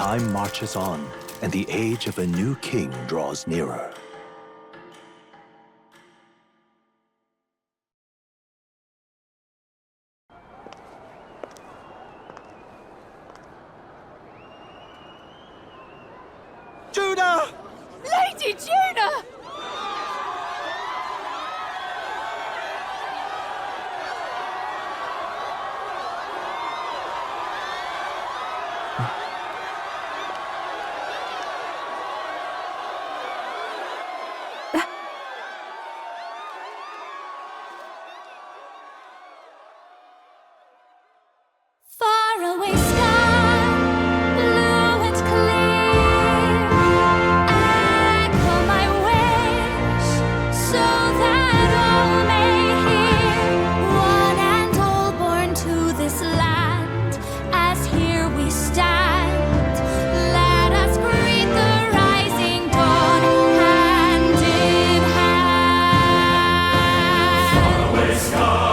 Time marches on, and the age of a new king draws nearer. Juna! Lady Juna! Faraway sky, blue and clear, echo my wish, so that all may hear. One and all born to this land, as here we stand. Let us greet the rising dawn, hand in hand. Faraway sky.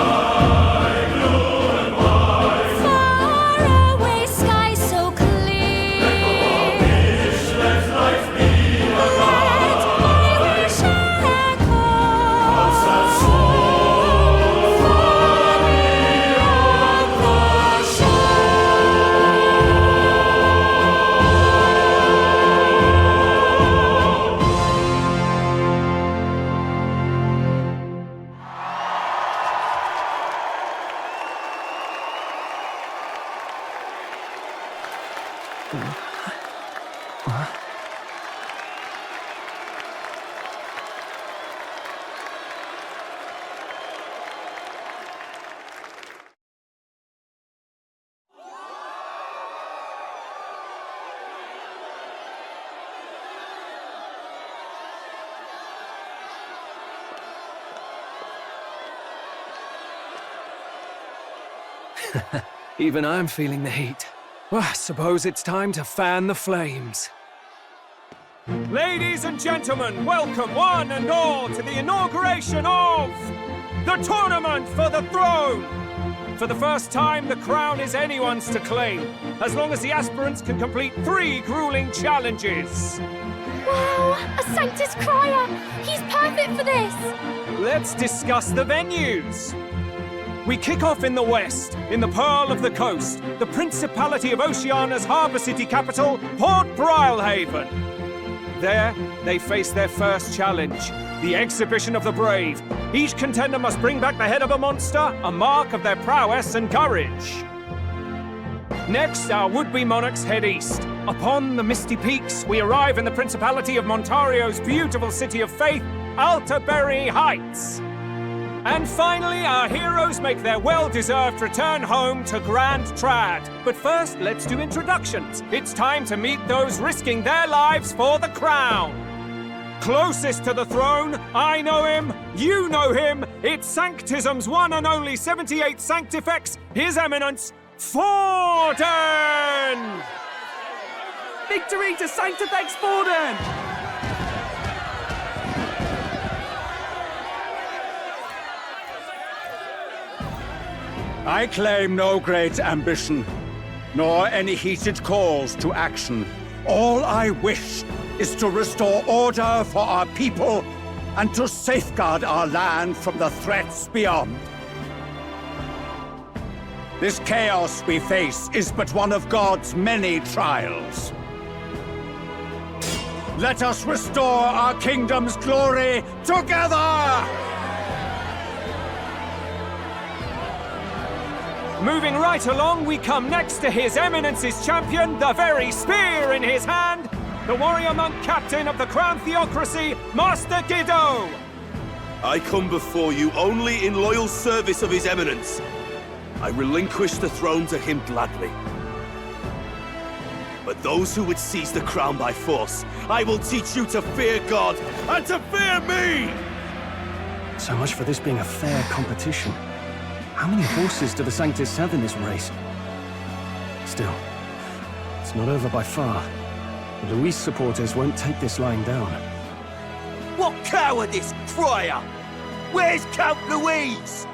Even I'm feeling the heat. Well, I suppose it's time to fan the flames. Ladies and gentlemen, welcome one and all to the inauguration of the Tournament for the Throne! For the first time, the crown is anyone's to claim, as long as the aspirants can complete 3 grueling challenges. Wow, a Sanctus Crier! He's perfect for this! Let's discuss the venues. We kick off in the west, in the Pearl of the Coast, the Principality of Oceania's harbour city capital, Port Brilehaven. There, they face their first challenge, the Exhibition of the Brave. Each contender must bring back the head of a monster, a mark of their prowess and courage. Next, our would-be monarchs head east. Upon the misty peaks, we arrive in the Principality of Montario's beautiful city of faith, Altaberry Heights. And finally, our heroes make their well-deserved return home to Grand Trad. But first, let's do introductions. It's time to meet those risking their lives for the crown. Closest to the throne, I know him, you know him. It's Sanctism's one and only 78th Sanctifex, His Eminence, Forden! Victory to Sanctifex Forden! I claim no great ambition, nor any heated calls to action. All I wish is to restore order for our people and to safeguard our land from the threats beyond. This chaos we face is but one of God's many trials. Let us restore our kingdom's glory together! Moving right along, we come next to His Eminence's champion, the very spear in his hand, the warrior monk captain of the Crown Theocracy, Master Giddo! I come before you only in loyal service of His Eminence. I relinquish the throne to him gladly. But those who would seize the crown by force, I will teach you to fear God and to fear me! So much for this being a fair competition. How many horses do the Sanctus have in this race? Still, it's not over by far. The Luis supporters won't take this lying down. What cowardice, Crier! Where's Count Louise?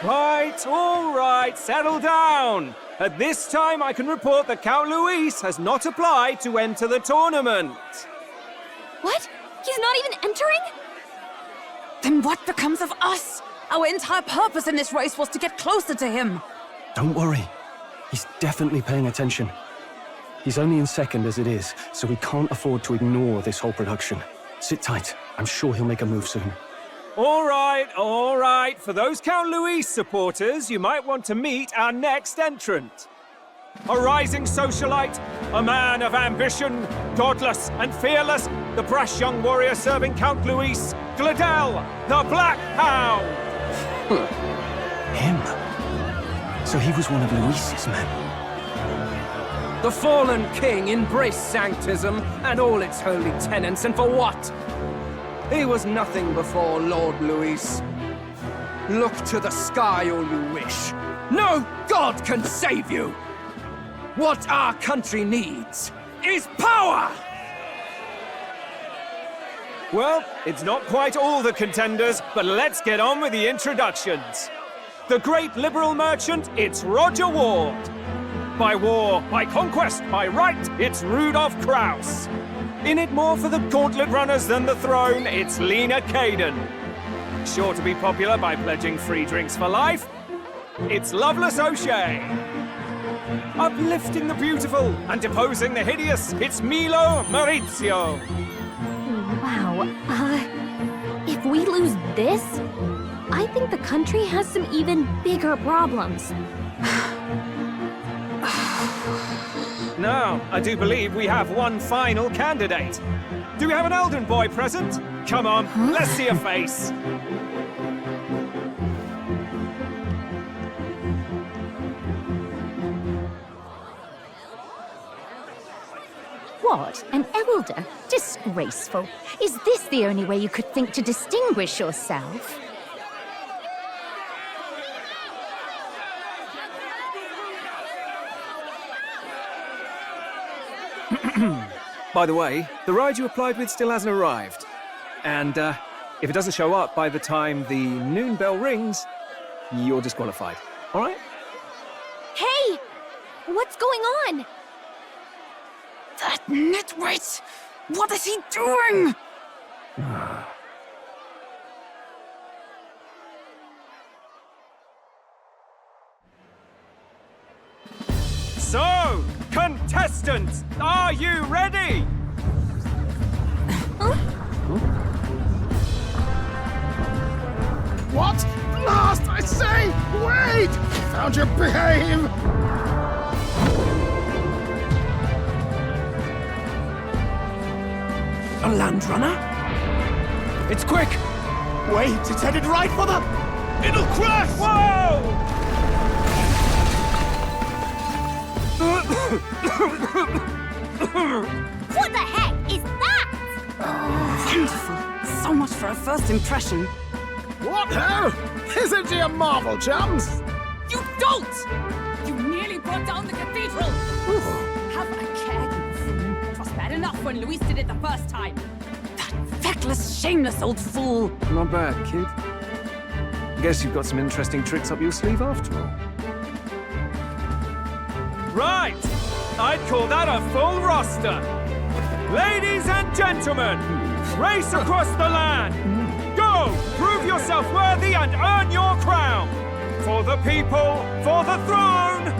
Right, all right, settle down. At this time, I can report that Count Luis has not applied to enter the tournament. What? He's not even entering? Then what becomes of us? Our entire purpose in this race was to get closer to him. Don't worry. He's definitely paying attention. He's only in second as it is, so we can't afford to ignore this whole production. Sit tight. I'm sure he'll make a move soon. All right, all right. For those Count Luis supporters, you might want to meet our next entrant. A rising socialite, a man of ambition, godless and fearless, the brash young warrior serving Count Luis, Gladel, the Black Hound. Him? So he was one of Luis's men. The fallen king embraced sanctism and all its holy tenets, and for what? He was nothing before Lord Luis. Look to the sky all you wish. No god can save you! What our country needs is power! Well, it's not quite all the contenders, but let's get on with the introductions. The great liberal merchant, it's Roger Ward. By war, by conquest, by right, it's Rudolph Kraus. In it more for the gauntlet runners than the throne, it's Lena Caden. Sure to be popular by pledging free drinks for life, it's Loveless O'Shea. Uplifting the beautiful and deposing the hideous, it's Milo Maurizio. Wow. If we lose this, I think the country has some even bigger problems. Now, I do believe we have one final candidate. Do we have an Elden boy present? Come on, let's see a face. What? An elder? Disgraceful. Is this the only way you could think to distinguish yourself? By the way, the ride you applied with still hasn't arrived. And if it doesn't show up by the time the noon bell rings, you're disqualified. All right? Hey! What's going on? That nitwit! What is he doing? So, contestants, are you ready? What? Blast, I say! Wait! Found your behave! A Landrunner? It's quick! Wait, it's headed right for the... It'll crash! Whoa! What the heck is that? Wonderful. So much for a first impression. What hell? Isn't he a marvel, chums? You don't! You nearly brought down the cathedral! Have a care, you fool. It was bad enough when Luis did it the first time. That feckless, shameless old fool. Not bad, kid. Guess you've got some interesting tricks up your sleeve after all. Right! I'd call that a full roster. Ladies and gentlemen, race across the land. Go! Prove yourself worthy and earn your crown. For the people, for the throne.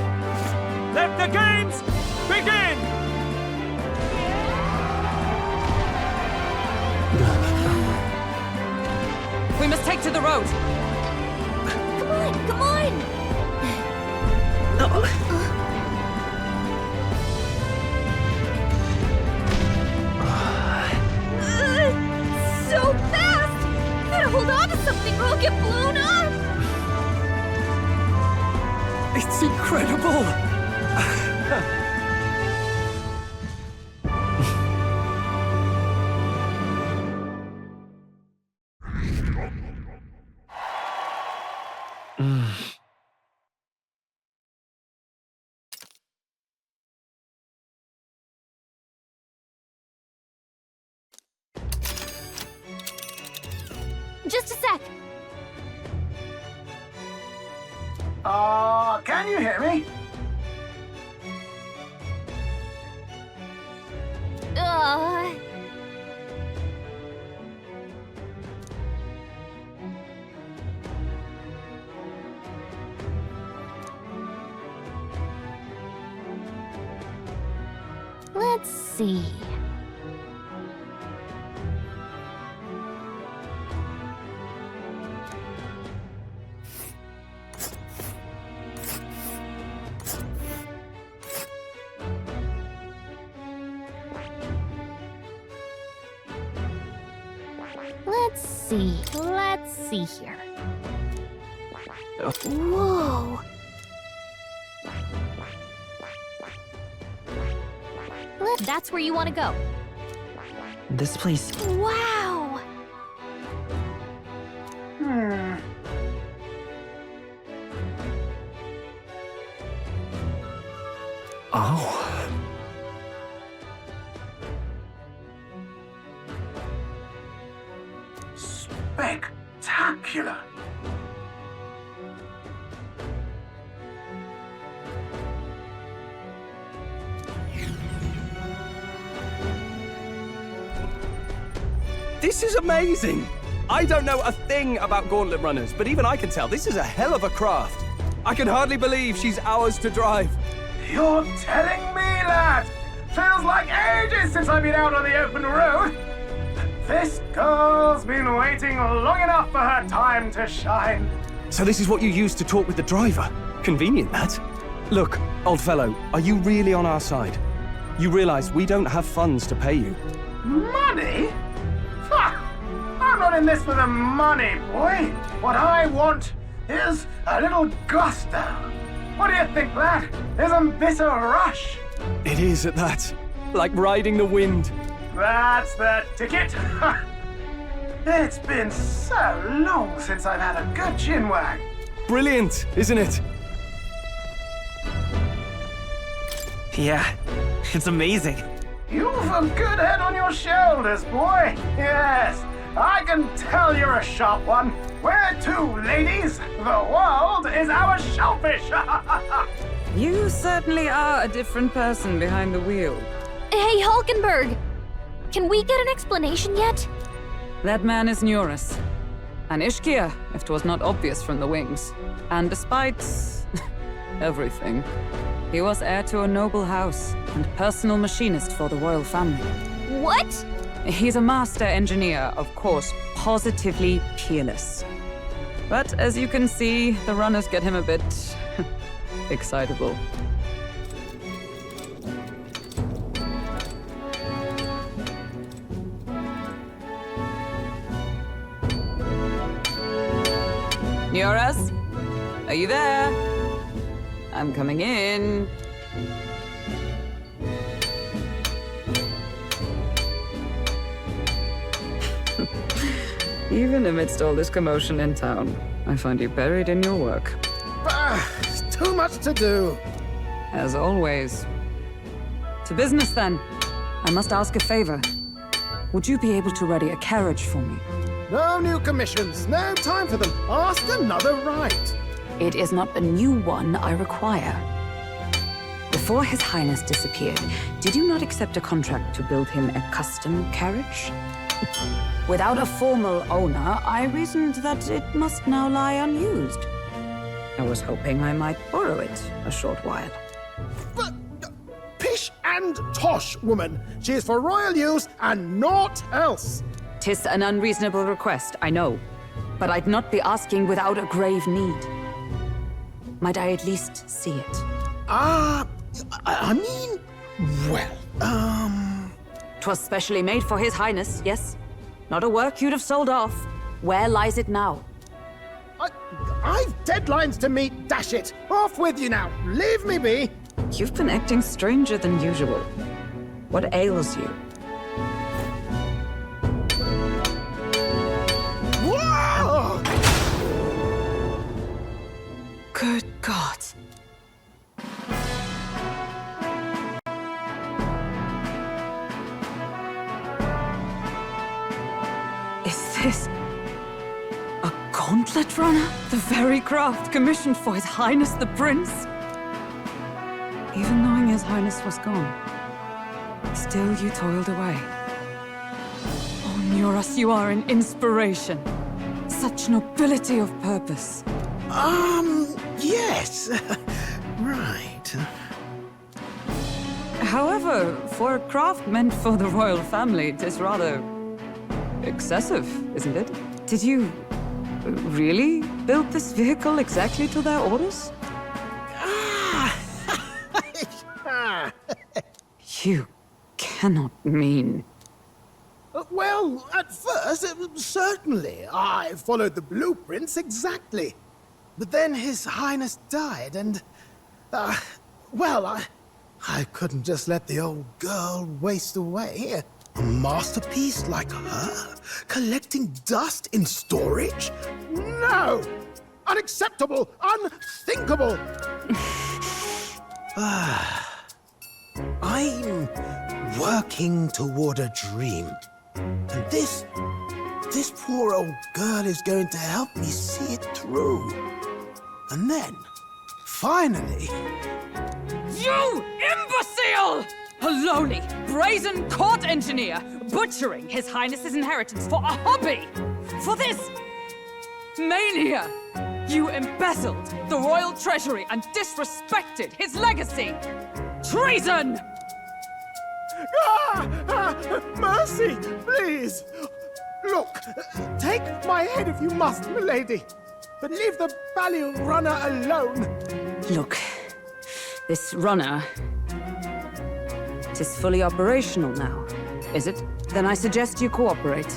Let the games begin! We must take to the road. Come on, come on! So fast! Gotta hold on to something or I'll get blown up! It's incredible! Just a sec. Can you hear me? Let's see. Let's see here. Whoa! That's where you want to go. This place... Wow! Oh. Spectacular! This is amazing! I don't know a thing about gauntlet runners, but even I can tell this is a hell of a craft. I can hardly believe she's ours to drive. You're telling me, lad? Feels like ages since I've been out on the open road. This girl's been waiting long enough for her time to shine. So this is what you use to talk with the driver? Convenient, that. Look, old fellow, are you really on our side? You realize we don't have funds to pay you. Money? Ha! I'm not in this for the money, boy. What I want is a little gusto. What do you think, lad? Isn't this a rush? It is at that. Like riding the wind. That's the ticket. It's been so long since I've had a good chinwag. Brilliant, isn't it? Yeah, it's amazing. You've a good head on your shoulders, boy. Yes, I can tell you're a sharp one. Where to, ladies? The world is our shellfish. You certainly are a different person behind the wheel. Hey, Hulkenberg! Can we get an explanation yet? That man is Neurus. An Ishkia, if 'twas not obvious from the wings. And despite everything, he was heir to a noble house and personal machinist for the royal family. What? He's a master engineer, of course, positively peerless. But as you can see, the runners get him a bit excitable. Neurus? Are you there? I'm coming in. Even amidst all this commotion in town, I find you buried in your work. Too much to do. As always. To business, then. I must ask a favor. Would you be able to ready a carriage for me? No new commissions. No time for them. Ask another right. It is not a new one I require. Before His Highness disappeared, did you not accept a contract to build him a custom carriage? Without a formal owner, I reasoned that it must now lie unused. I was hoping I might borrow it a short while. But, pish and tosh, woman. She is for royal use and naught else. 'Tis an unreasonable request, I know. But I'd not be asking without a grave need. Might I at least see it? I mean, well, 'Twas specially made for His Highness, yes? Not a work you'd have sold off. Where lies it now? I've deadlines to meet, dash it. Off with you now. Leave me be. You've been acting stranger than usual. What ails you? Whoa! Good God. Is this a Gauntlet Runner? The very craft commissioned for His Highness the Prince? Even knowing His Highness was gone, still you toiled away. Oh, Nuras, you are an inspiration. Such nobility of purpose. Yes. Right. However, for a craft meant for the royal family, it is rather excessive, isn't it? Did you really build this vehicle exactly to their orders? You cannot mean... Well, at first, certainly. I followed the blueprints exactly. But then His Highness died, and... well, I couldn't just let the old girl waste away. A masterpiece like her? Collecting dust in storage? No! Unacceptable! Unthinkable! I'm working toward a dream. And this poor old girl is going to help me see it through. And then, finally... You imbecile! A lowly, brazen court engineer, butchering His Highness's inheritance for a hobby! For this... mania! You embezzled the royal treasury and disrespected his legacy! Treason! Mercy, please! Look, take my head if you must, milady. But leave the Ballion runner alone. Look, this runner... it is fully operational now, is it? Then I suggest you cooperate.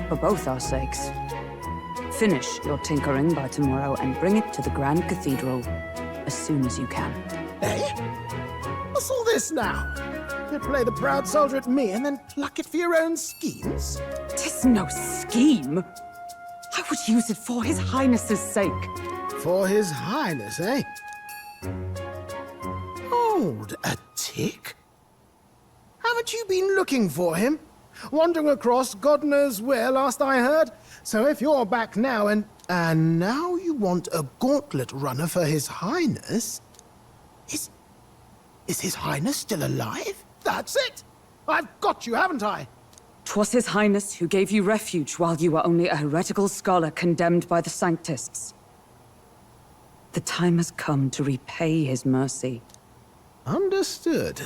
For both our sakes. Finish your tinkering by tomorrow and bring it to the Grand Cathedral as soon as you can. Eh? What's all this now? You play the proud soldier at me and then pluck it for your own schemes? 'Tis no scheme. I would use it for His Highness's sake. For His Highness, eh? Hold a tick. Haven't you been looking for him? Wandering across God knows where, last I heard. So if you're back now and now you want a gauntlet runner for His Highness... Is His Highness still alive? That's it! I've got you, haven't I? 'Twas His Highness who gave you refuge while you were only a heretical scholar condemned by the Sanctists. The time has come to repay His mercy. Understood.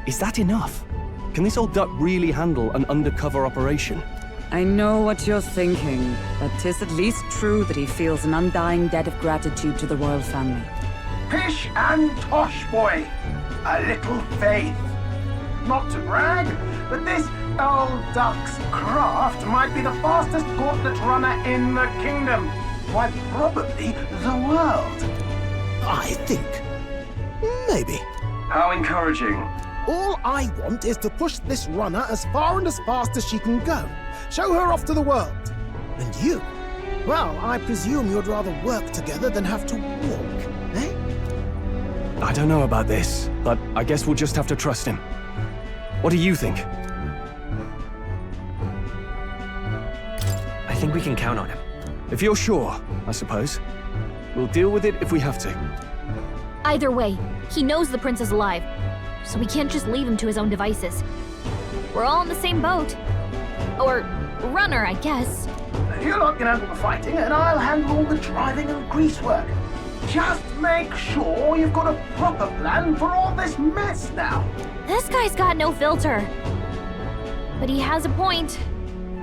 Is that enough? Can this old duck really handle an undercover operation? I know what you're thinking, but 'tis at least true that he feels an undying debt of gratitude to the royal family. Pish and tosh, boy. A little faith. Not to brag, but this old duck's craft might be the fastest gauntlet runner in the kingdom. Why, probably the world. I think. Maybe. How encouraging. All I want is to push this runner as far and as fast as she can go. Show her off to the world. And you? Well, I presume you'd rather work together than have to walk, eh? I don't know about this, but I guess we'll just have to trust him. What do you think? I think we can count on him. If you're sure, I suppose. We'll deal with it if we have to. Either way, he knows the prince is alive, so we can't just leave him to his own devices. We're all in the same boat. Or runner, I guess. You lot can handle the fighting, and I'll handle all the driving and greasework. Just make sure you've got a proper plan for all this mess now. This guy's got no filter. But he has a point.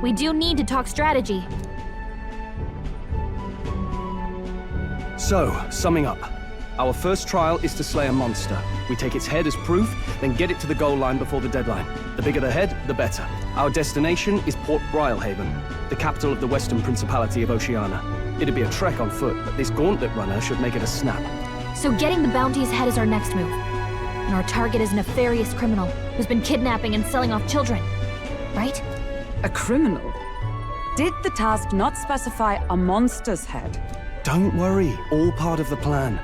We do need to talk strategy. So, summing up. Our first trial is to slay a monster. We take its head as proof, then get it to the goal line before the deadline. The bigger the head, the better. Our destination is Port Brilehaven, the capital of the Western Principality of Oceania. It'd be a trek on foot, but this gauntlet runner should make it a snap. So getting the bounty's head is our next move. And our target is a nefarious criminal who's been kidnapping and selling off children. Right? A criminal? Did the task not specify a monster's head? Don't worry, all part of the plan.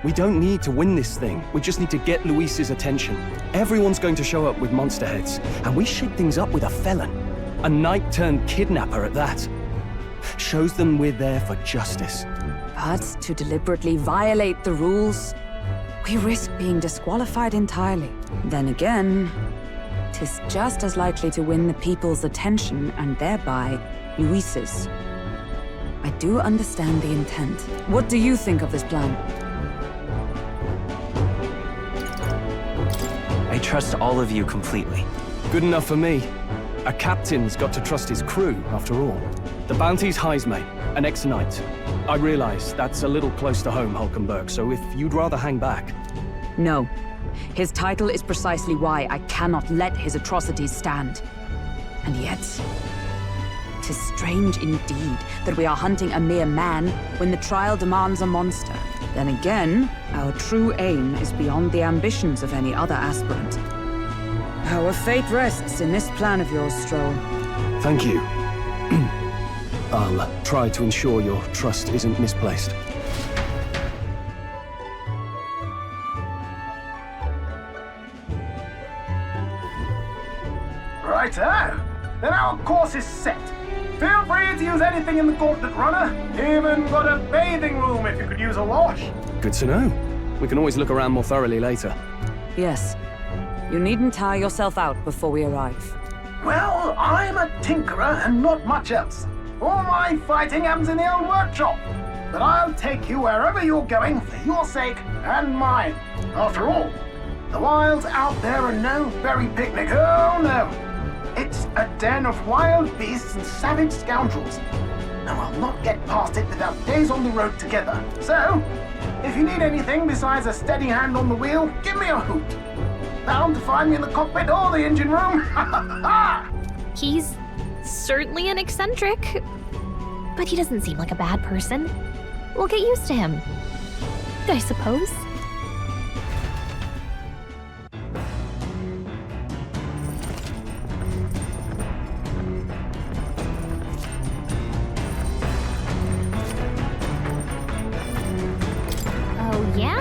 We don't need to win this thing. We just need to get Luis's attention. Everyone's going to show up with monster heads, and we shake things up with a felon. A knight-turned-kidnapper at that. Shows them we're there for justice. But to deliberately violate the rules, we risk being disqualified entirely. Then again, 'tis just as likely to win the people's attention and thereby Luis's. I do understand the intent. What do you think of this plan? I trust all of you completely. Good enough for me. A captain's got to trust his crew, after all. The bounty's High's mate, an ex-knight. I realize that's a little close to home, Hulkenberg, so if you'd rather hang back... No. His title is precisely why I cannot let his atrocities stand. And yet, 'tis strange indeed that we are hunting a mere man when the trial demands a monster. Then again, our true aim is beyond the ambitions of any other aspirant. Our fate rests in this plan of yours, Stroll. Thank you. I'll try to ensure your trust isn't misplaced. Righto! Then our course is set. Feel free to use anything in the Gauntlet Runner. Even got a bathing room if you could use a wash. Good to know. We can always look around more thoroughly later. Yes. You needn't tire yourself out before we arrive. Well, I'm a tinkerer and not much else. All my fighting happens in the old workshop. But I'll take you wherever you're going for your sake and mine. After all, the wilds out there are no berry picnic. Oh no! It's a den of wild beasts and savage scoundrels. And I'll not get past it without days on the road together. So, if you need anything besides a steady hand on the wheel, give me a hoot. Bound to find me in the cockpit or the engine room. He's certainly an eccentric, but he doesn't seem like a bad person. We'll get used to him, I suppose. Oh, yeah?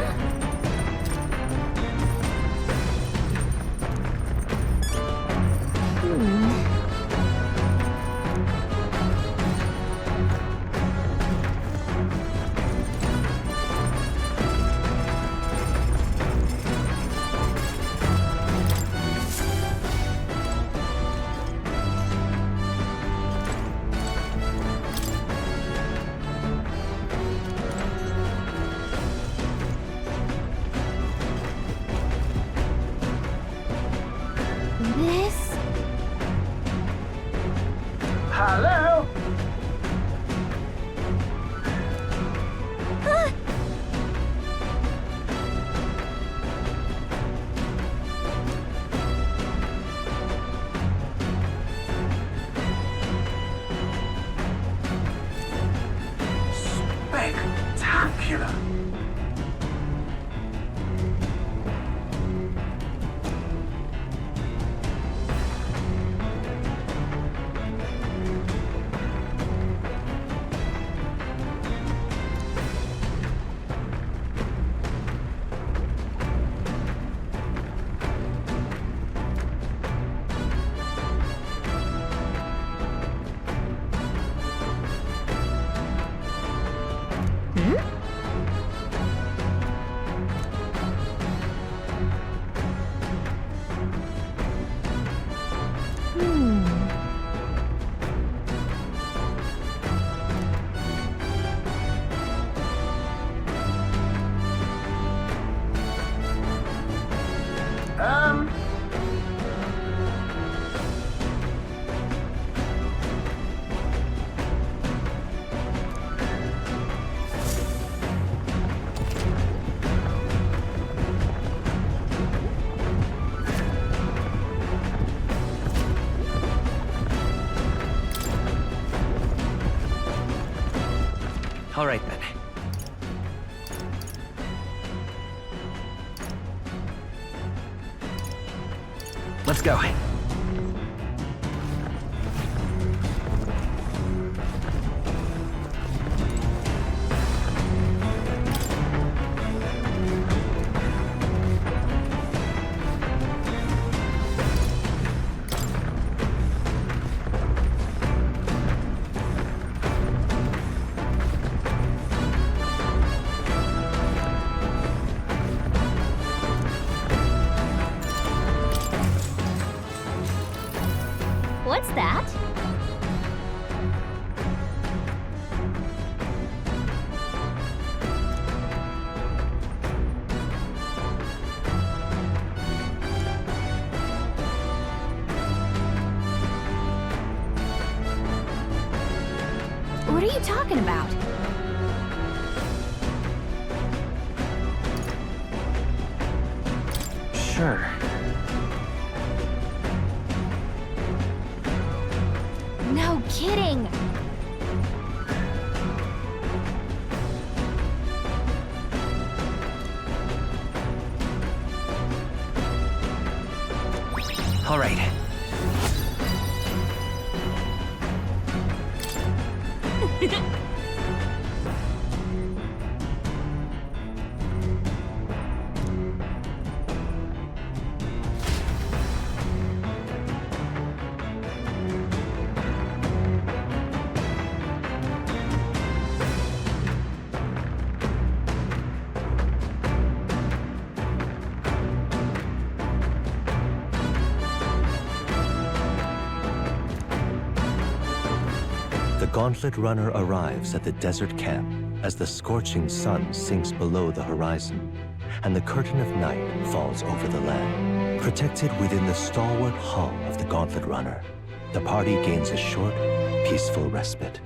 This? Hello? Spectacular. All right, then. Let's go. What's that? What are you talking about? Sure. No kidding! All right. The Gauntlet Runner arrives at the desert camp as the scorching sun sinks below the horizon and the curtain of night falls over the land. Protected within the stalwart hull of the Gauntlet Runner, the party gains a short, peaceful respite.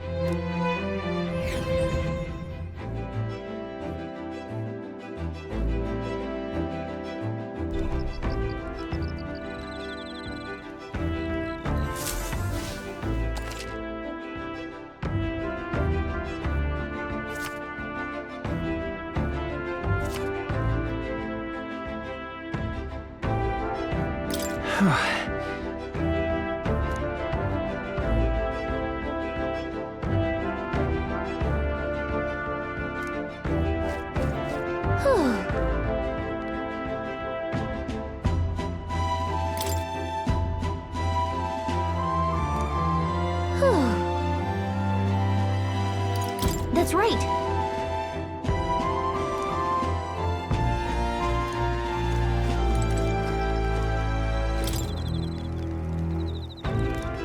That's right.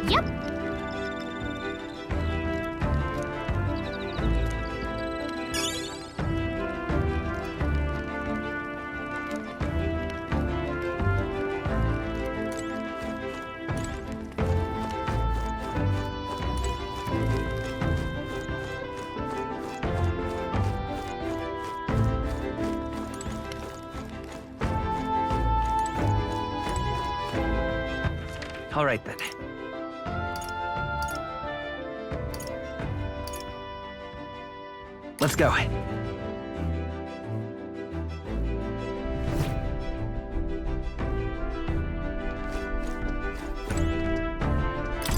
Yep. All right, then. Let's go.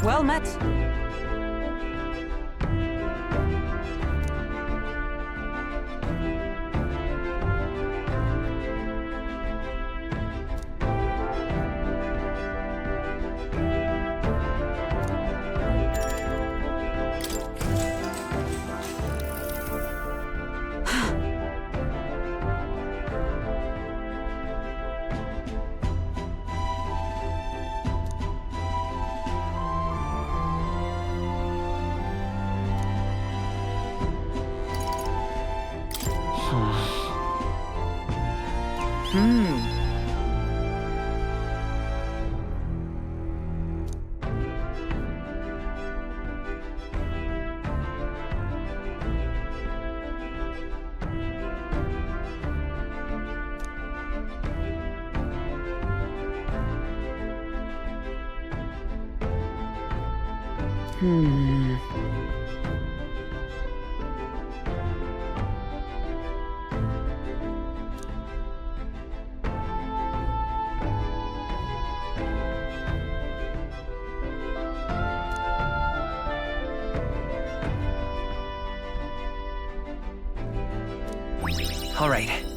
Well met. All right.